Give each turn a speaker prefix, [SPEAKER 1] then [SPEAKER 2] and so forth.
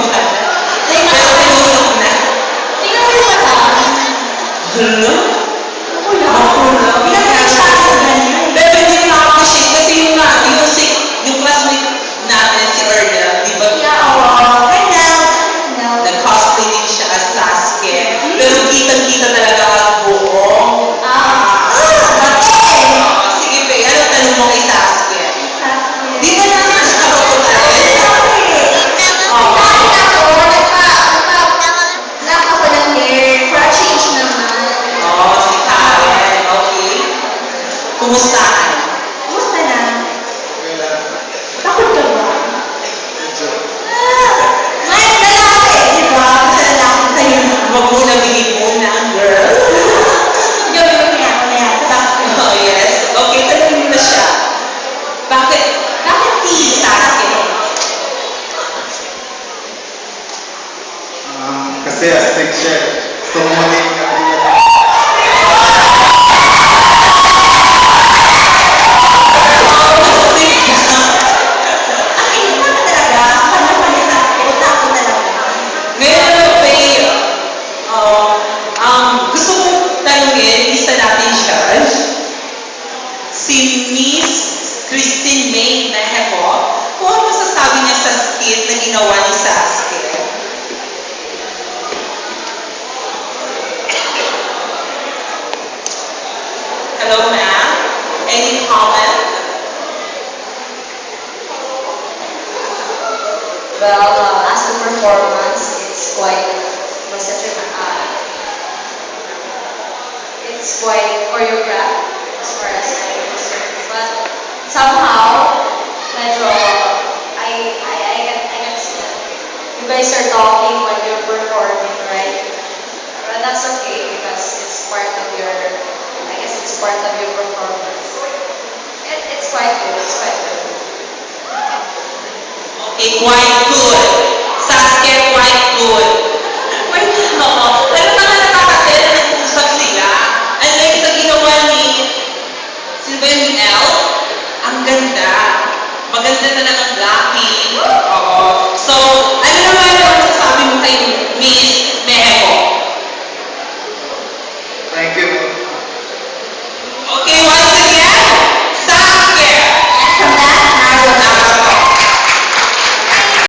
[SPEAKER 1] pangalan. Pero tinulog na.
[SPEAKER 2] Tingnan mo siya ha.
[SPEAKER 1] Hala?
[SPEAKER 2] Ako lang.
[SPEAKER 1] Ako lang.
[SPEAKER 2] Tingnan mo siya sa ganyan.
[SPEAKER 1] Pero hindi ko na-appreciate kasi yung nga, yung classmate natin, si Erla, di ba? Nag-cosplay din siya as Sasuke. Pero kitang-kita talaga ang buong. Sige, Pe, ano tanong mo kay Sasuke? Di ba naman siya kapatunayan? Oo, si Karen. Okay. Kumustahan? Huwag mo na bigay muna, girl. Oh, yes. Okay, tanongin mo na siya. Bakit si Sasuke?
[SPEAKER 3] Kasi astig siya. Gusto mo maging
[SPEAKER 1] Ngayon ano, Faye, gusto kong tanungin, isa natin siya, si Miss Christine May Mejeco, kung ano masasabi niya sa skit na ginawa ni Sasuke. Hello, ma'am. Any comment?
[SPEAKER 2] Well, as the performance, it's quite it's quite choreographed as far as I'm concerned. But somehow, medyo, I can see that you guys are talking when you're performing, right? But that's okay because it's part of your, I guess it's part of your performance. It's quite good, it's quite good.
[SPEAKER 1] Okay, quite good. Sasuke, quite good. Wait, oo. Pero naman nakakatira ng usap sila. Unlike sa ginawa ni Sylvain L, ang ganda. Maganda talagang blocking. Oo. So,